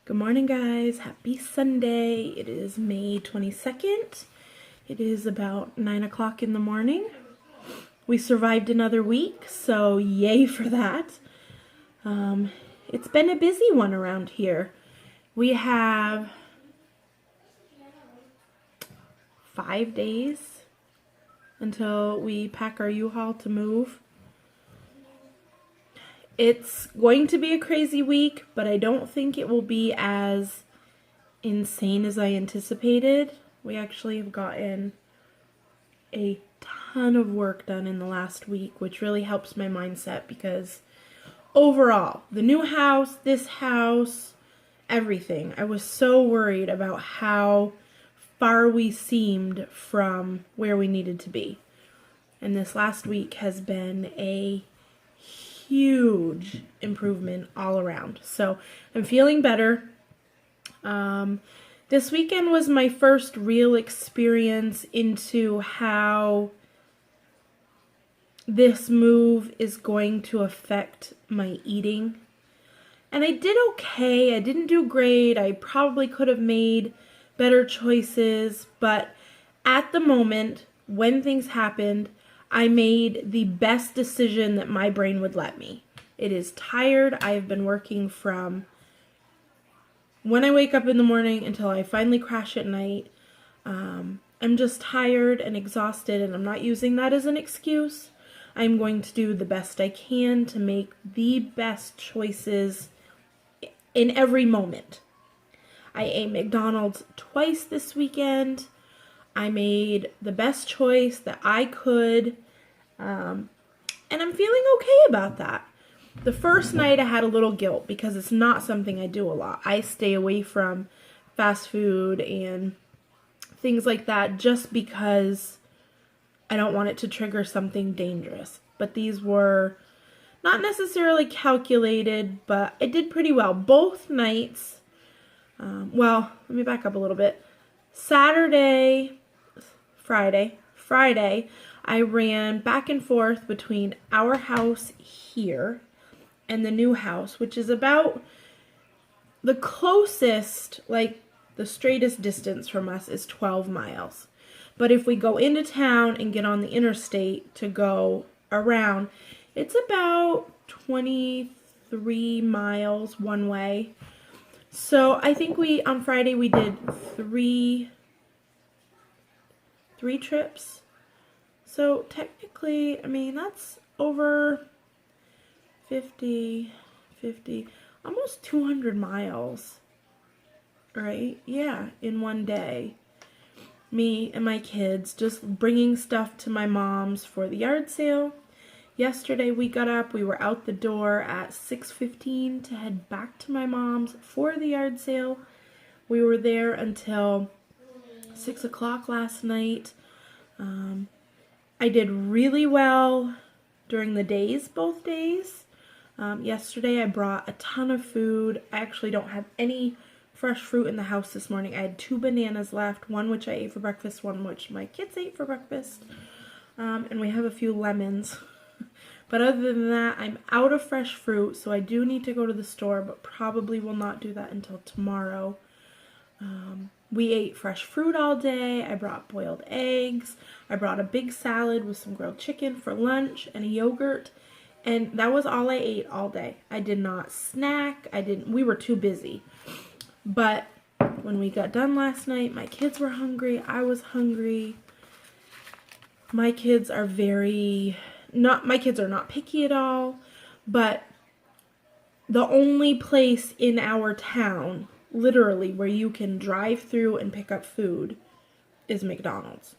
Good morning, guys. Happy Sunday. It is May 22nd. It is about 9 o'clock in the morning. We survived another week, so yay for that. It's been a busy one around here. We have 5 days until we pack our U-Haul to move. It's going to be a crazy week, but I don't think it will be as insane as I anticipated. We actually have gotten a ton of work done in the last week, which really helps my mindset because overall, the new house, this house, everything, I was so worried about how far we seemed from where we needed to be. And this last week has been a huge improvement all around. So I'm feeling better. This weekend was my first real experience into how this move is going to affect my eating. And I did okay. I didn't do great. I probably could have made better choices, but at the moment, when things happened, I made the best decision that my brain would let me. It is tired. I have been working from when I wake up in the morning until I finally crash at night. I'm just tired and exhausted, and I'm not using that as an excuse. I'm going to do the best I can to make the best choices in every moment. I ate McDonald's twice this weekend. I made the best choice that I could, and I'm feeling okay about that. The first night I had a little guilt because it's not something I do a lot. I stay away from fast food and things like that just because I don't want it to trigger something dangerous. But these were not necessarily calculated, but I did pretty well. Both nights, let me back up a little bit. Friday, I ran back and forth between our house here and the new house, which is about the closest, like the straightest distance from us is 12 miles. But if we go into town and get on the interstate to go around, it's about 23 miles one way. So I think on Friday we did three trips. So technically, that's over 50, almost 200 miles, right? Yeah, in one day. Me and my kids just bringing stuff to my mom's for the yard sale. Yesterday we got up, we were out the door at 6:15 to head back to my mom's for the yard sale. We were there until 6 o'clock last night. I did really well during the days, both days. Yesterday I brought a ton of food. I actually don't have any fresh fruit in the house this morning. I had 2 bananas left, one which I ate for breakfast, one which my kids ate for breakfast. And we have a few lemons. But other than that, I'm out of fresh fruit, so I do need to go to the store, but probably will not do that until tomorrow. We ate fresh fruit all day. I brought boiled eggs. I brought a big salad with some grilled chicken for lunch and a yogurt. And that was all I ate all day. I did not snack. We were too busy. But when we got done last night, my kids were hungry. I was hungry. My kids are not picky at all, but the only place in our town, literally, where you can drive through and pick up food is McDonald's.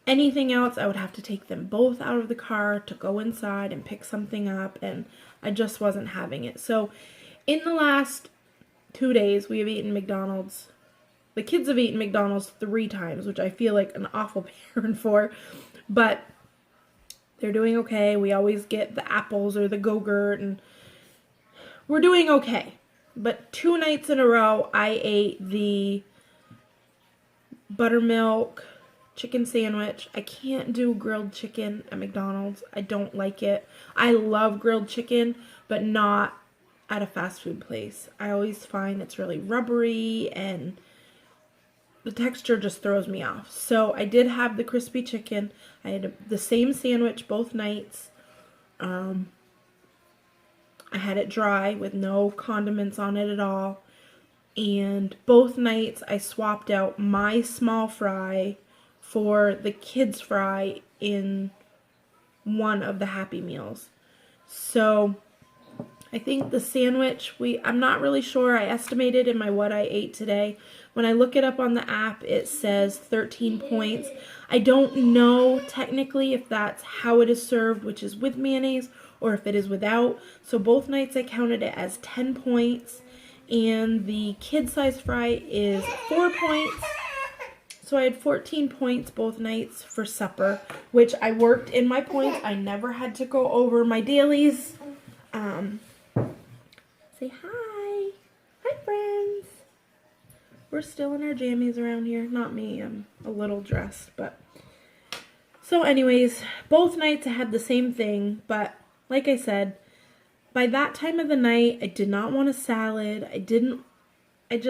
Anything else, I would have to take them both out of the car to go inside and pick something up, and I just wasn't having it. So in the last 2 days, we have eaten McDonald's. The kids have eaten McDonald's 3 times, which I feel like an awful parent for, but they're doing okay. We always get the apples or the Go-Gurt, and we're doing okay. But 2 nights in a row, I ate the buttermilk chicken sandwich. I can't do grilled chicken at McDonald's. I don't like it. I love grilled chicken, but not at a fast food place. I always find it's really rubbery and the texture just throws me off. So I did have the crispy chicken. I had the same sandwich both nights. I had it dry with no condiments on it at all. And both nights I swapped out my small fry for the kids' fry in one of the Happy Meals. So I think the sandwich, I'm not really sure. I estimated in my what I ate today. When I look it up on the app, it says 13 points. I don't know technically if that's how it is served, which is with mayonnaise, or if it is without. So both nights I counted it as 10 points. And the kid-size fry is 4 points. So I had 14 points both nights for supper, which I worked in my points. I never had to go over my dailies. Say hi. Hi, friends. We're still in our jammies around here. Not me. I'm a little dressed, but... So anyways, both nights I had the same thing, but like I said, by that time of the night, I did not want a salad. I didn't want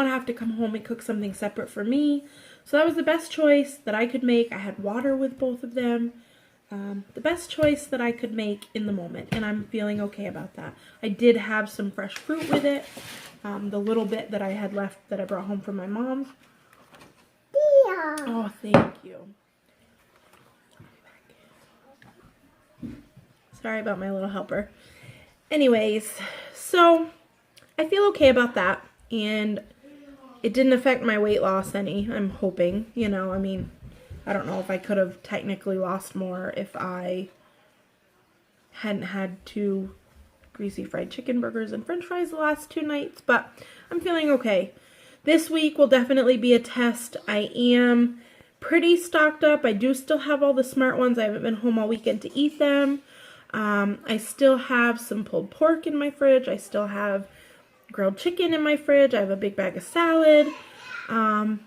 to have to come home and cook something separate for me. So that was the best choice that I could make. I had water with both of them. The best choice that I could make in the moment, and I'm feeling okay about that. I did have some fresh fruit with it, the little bit that I had left that I brought home from my mom's. Yeah. Oh, thank you. Sorry about my little helper. Anyways, so I feel okay about that, and it didn't affect my weight loss any, I'm hoping, you know, I mean, I don't know if I could have technically lost more if I hadn't had 2 greasy fried chicken burgers and french fries the last 2 nights, but I'm feeling okay. This week will definitely be a test. I am pretty stocked up. I do still have all the Smart Ones. I haven't been home all weekend to eat them. I still have some pulled pork in my fridge. I still have grilled chicken in my fridge. I have a big bag of salad. We're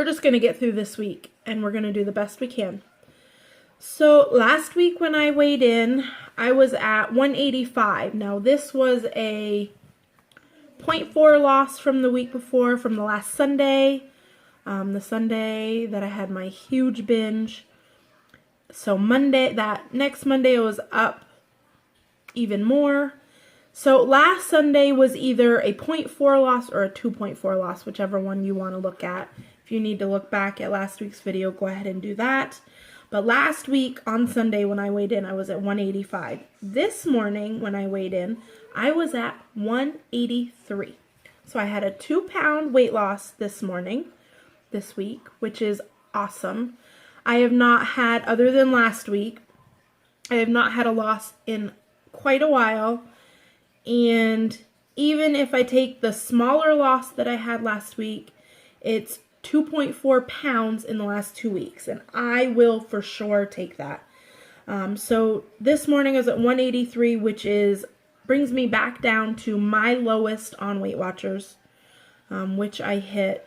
just going to get through this week, and we're going to do the best we can. So last week when I weighed in, I was at 185. Now this was a 0.4 loss from the week before, from the last Sunday. The Sunday that I had my huge binge. So that next Monday it was up even more. So last Sunday was either a 0.4 loss or a 2.4 loss, whichever one you want to look at. If you need to look back at last week's video, go ahead and do that. But last week on Sunday when I weighed in, I was at 185. This morning when I weighed in, I was at 183. So I had a 2-pound weight loss this week, which is awesome. I have not had, other than last week, I have not had a loss in quite a while. And even if I take the smaller loss that I had last week, it's 2.4 pounds in the last 2 weeks. And I will for sure take that. So this morning I was at 183, which brings me back down to my lowest on Weight Watchers, which I hit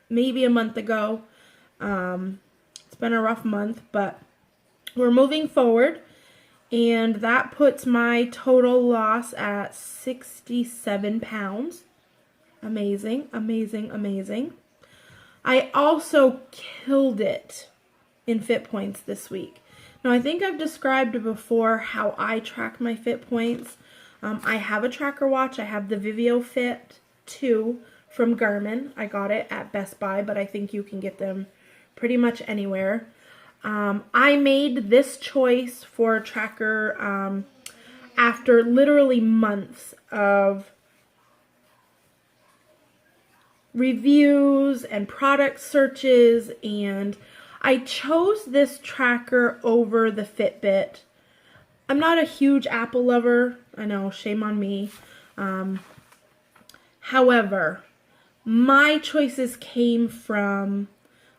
maybe a month ago. It's been a rough month, but we're moving forward. And that puts my total loss at 67 pounds. Amazing, amazing, amazing. I also killed it in Fit Points this week. Now, I think I've described before how I track my Fit Points. I have a tracker watch. I have the Viveo Fit 2 from Garmin. I got it at Best Buy, but I think you can get them pretty much anywhere. I made this choice for a tracker after literally months of reviews and product searches, and I chose this tracker over the Fitbit. I'm not a huge Apple lover. I know, shame on me. However, my choices came from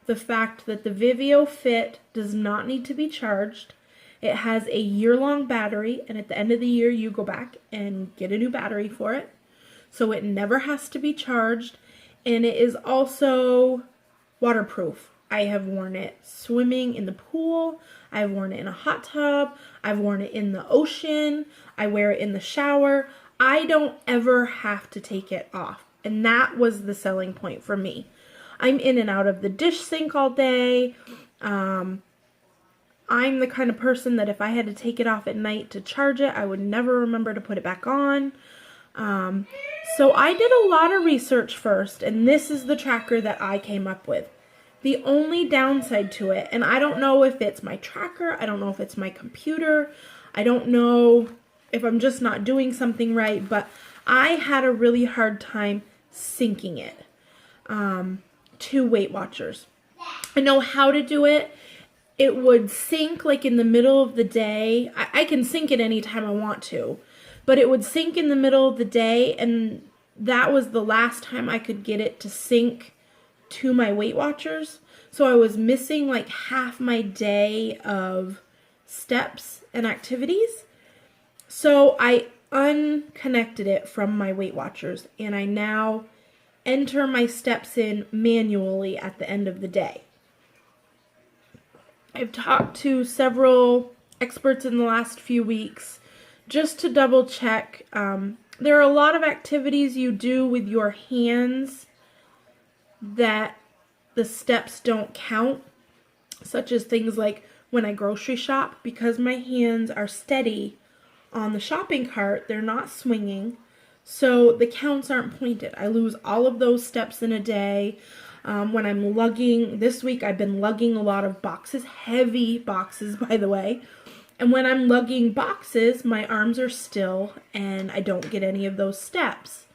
the fact that the Viveo Fit does not need to be charged. It has a year-long battery, and at the end of the year, you go back and get a new battery for it. So it never has to be charged, and it is also waterproof. I have worn it swimming in the pool. I've worn it in a hot tub. I've worn it in the ocean. I wear it in the shower. I don't ever have to take it off. And that was the selling point for me. I'm in and out of the dish sink all day. I'm the kind of person that if I had to take it off at night to charge it, I would never remember to put it back on. So I did a lot of research first, and this is the tracker that I came up with. The only downside to it, and I don't know if it's my tracker, I don't know if it's my computer, I don't know if I'm just not doing something right, but I had a really hard time syncing it to Weight Watchers. I know how to do it. It would sync like in the middle of the day. I can sync it anytime I want to, but it would sync in the middle of the day, and that was the last time I could get it to sync to my Weight Watchers. So I was missing like half my day of steps and activities. So I unconnected it from my Weight Watchers, and I now enter my steps in manually at the end of the day. I've talked to several experts in the last few weeks just to double check. There are a lot of activities you do with your hands that the steps don't count, such as things like when I grocery shop, because my hands are steady on the shopping cart, they're not swinging, so the counts aren't pointed. I lose all of those steps in a day. When I'm lugging, this week I've been lugging a lot of boxes, heavy boxes, by the way. And when I'm lugging boxes, my arms are still and I don't get any of those steps.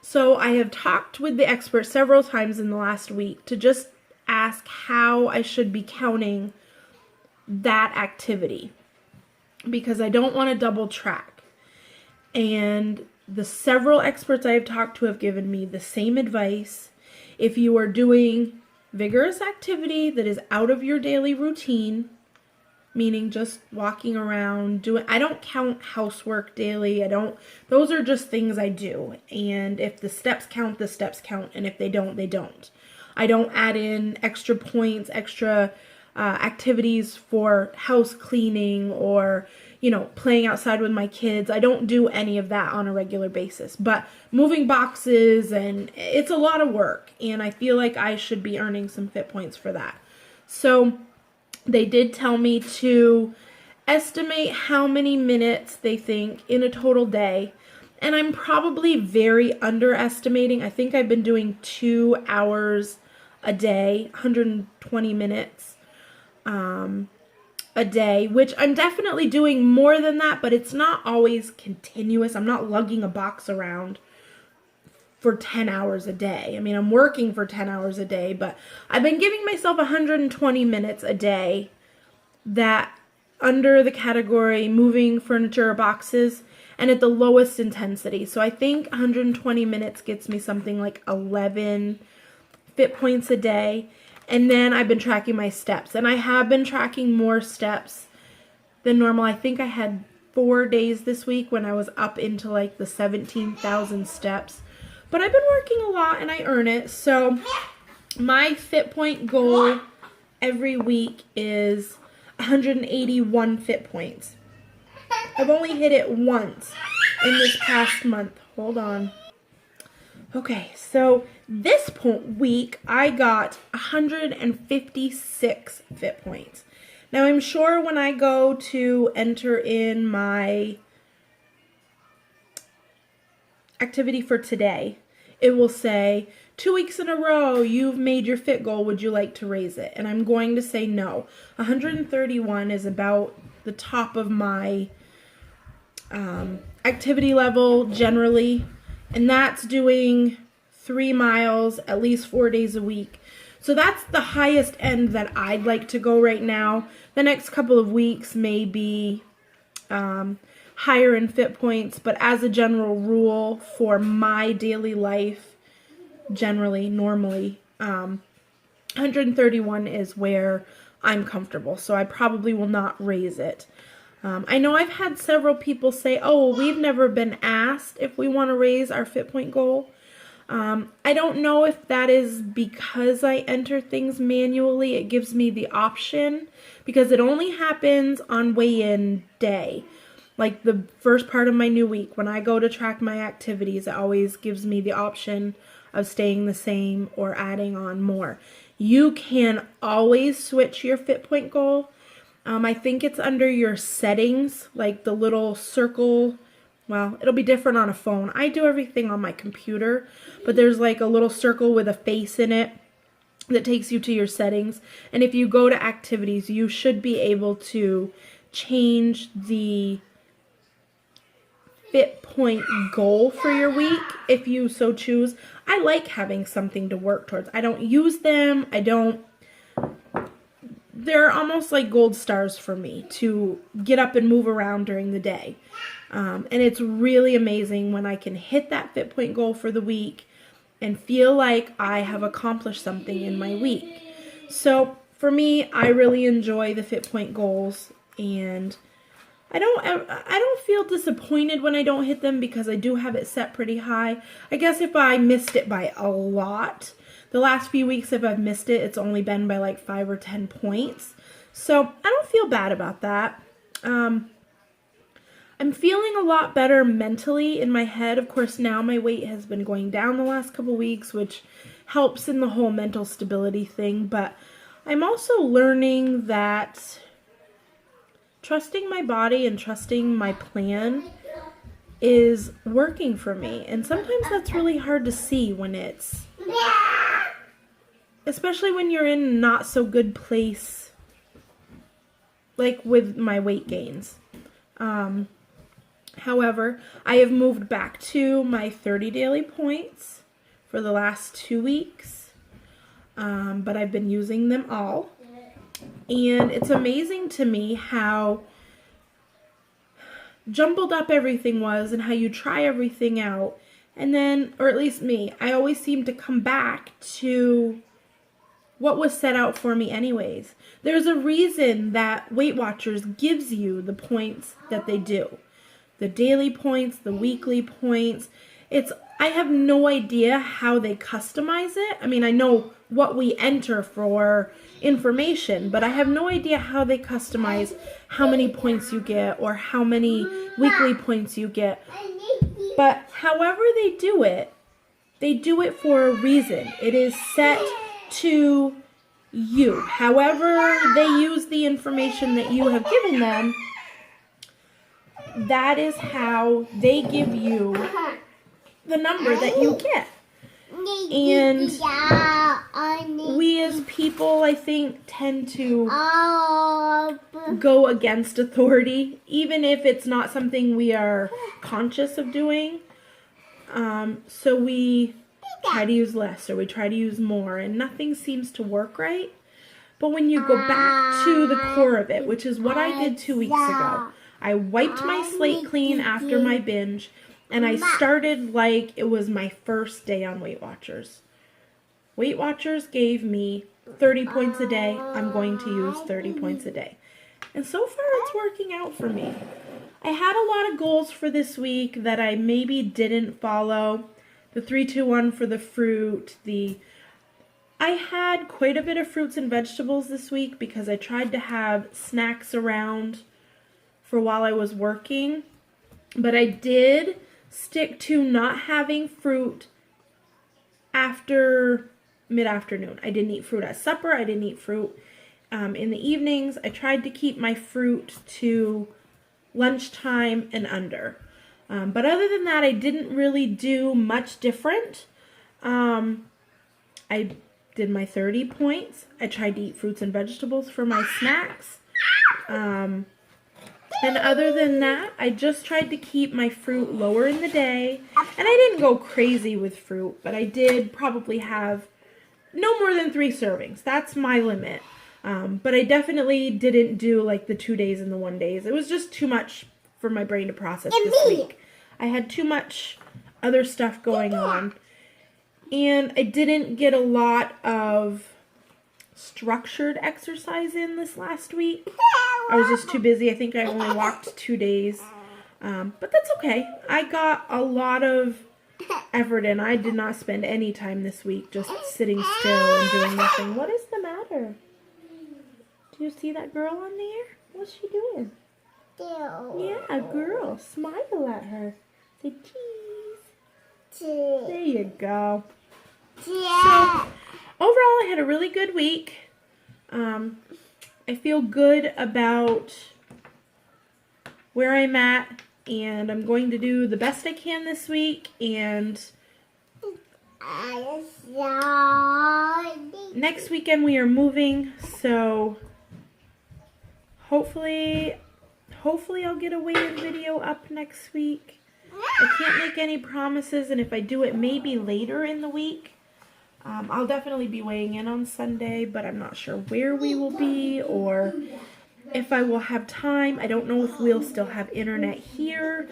So I have talked with the expert several times in the last week to just ask how I should be counting that activity, because I don't want to double track. And the several experts I have talked to have given me the same advice. If you are doing vigorous activity that is out of your daily routine, meaning just walking around, I don't count housework daily. Those are just things I do. And if the steps count, the steps count. And if they don't, they don't. I don't add in extra points, extra activities for house cleaning or, playing outside with my kids. I don't do any of that on a regular basis. But moving boxes, and it's a lot of work. And I feel like I should be earning some fit points for that. So they did tell me to estimate how many minutes they think in a total day. And I'm probably very underestimating. I think I've been doing 2 hours a day, 120 minutes a day, which I'm definitely doing more than that, but it's not always continuous. I'm not lugging a box around for 10 hours a day. I mean, I'm working for 10 hours a day, but I've been giving myself 120 minutes a day that under the category moving furniture or boxes, and at the lowest intensity. So I think 120 minutes gets me something like 11 fit points a day. And then I've been tracking my steps, and I have been tracking more steps than normal. I think I had 4 days this week when I was up into like the 17,000 steps. But I've been working a lot and I earn it. So my fit point goal every week is 181 fit points. I've only hit it once in this past month. Hold on. Okay, so this week I got 156 fit points. Now I'm sure when I go to enter in my activity for today, it will say, 2 weeks in a row, you've made your fit goal. Would you like to raise it? And I'm going to say no. 131 is about the top of my activity level generally. And that's doing 3 miles at least 4 days a week. So that's the highest end that I'd like to go right now. The next couple of weeks may be higher in fit points, but as a general rule for my daily life, normally, 131 is where I'm comfortable. So I probably will not raise it. I know I've had several people say, oh, we've never been asked if we want to raise our fit point goal. I don't know if that is because I enter things manually. It gives me the option because it only happens on weigh-in day. Like the first part of my new week, when I go to track my activities, it always gives me the option of staying the same or adding on more. You can always switch your FitPoint goal. I think it's under your settings, like the little circle. Well, it'll be different on a phone. I do everything on my computer, but there's like a little circle with a face in it that takes you to your settings. And if you go to activities, you should be able to change the FitPoint goal for your week if you so choose. I like having something to work towards. I don't use them. They're almost like gold stars for me to get up and move around during the day. And it's really amazing when I can hit that FitPoint goal for the week and feel like I have accomplished something in my week. So for me, I really enjoy the FitPoint goals, and I don't feel disappointed when I don't hit them because I do have it set pretty high. I guess if I missed it by a lot, the last few weeks if I've missed it, it's only been by like 5 or 10 points. So I don't feel bad about that. I'm feeling a lot better mentally in my head. Of course, now my weight has been going down the last couple weeks, which helps in the whole mental stability thing. But I'm also learning that trusting my body and trusting my plan is working for me. And sometimes that's really hard to see when especially when you're in a not so good place, like with my weight gains. However, I have moved back to my 30 daily points for the last 2 weeks, but I've been using them all. And it's amazing to me how jumbled up everything was and how you try everything out. And then, or at least me, I always seem to come back to what was set out for me anyways. There's a reason that Weight Watchers gives you the points that they do. The daily points, the weekly points. I have no idea how they customize it. I mean, I know what we enter for information, but I have no idea how they customize how many points you get or how many weekly points you get. But however they do it for a reason. It is set to you. However they use the information that you have given them, that is how they give you the number that you get. And we as people, I think, tend to go against authority, even if it's not something we are conscious of doing. So we try to use less or we try to use more, and nothing seems to work right. But when you go back to the core of it, which is what I did 2 weeks ago, I wiped my slate clean after my binge, and I started like it was my first day on Weight Watchers. Weight Watchers gave me 30 points a day. I'm going to use 30 points a day. And so far it's working out for me. I had a lot of goals for this week that I maybe didn't follow. The 3-2-1 for the fruit. I had quite a bit of fruits and vegetables this week because I tried to have snacks around for while I was working. But I did stick to not having fruit after mid-afternoon. I didn't eat fruit at supper. I didn't eat fruit in the evenings. I tried to keep my fruit to lunchtime and under. But other than that, I didn't really do much different. I did my 30 points. I tried to eat fruits and vegetables for my snacks. And other than that, I just tried to keep my fruit lower in the day. And I didn't go crazy with fruit, but I did probably have no more than 3 servings. That's my limit. But I definitely didn't do like the 2 days and the 1 days. It was just too much for my brain to process this week. I had too much other stuff going on. And I didn't get a lot of structured exercise in this last week. I was just too busy. I think I only walked 2 days. But that's okay. I got a lot of effort in. I did not spend any time this week just sitting still and doing nothing. What is the matter? Do you see that girl on there? What's she doing? Yeah, a girl. Smile at her. Say cheese. There you go. So, overall, I had a really good week. I feel good about where I'm at, and I'm going to do the best I can this week, and next weekend we are moving, so hopefully I'll get a weigh-in video up next week. I can't make any promises, and if I do it maybe later in the week. I'll definitely be weighing in on Sunday, but I'm not sure where we will be or if I will have time. I don't know if we'll still have internet here.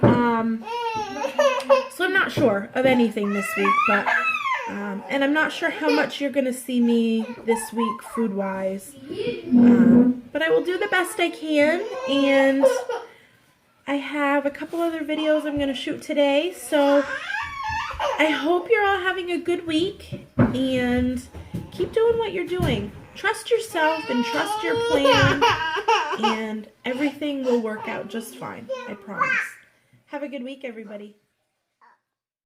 So I'm not sure of anything this week, but and I'm not sure how much you're going to see me this week food-wise. But I will do the best I can, and I have a couple other videos I'm going to shoot today, so I hope you're all having a good week, and keep doing what you're doing. Trust yourself and trust your plan, and everything will work out just fine, I promise. Have a good week, everybody.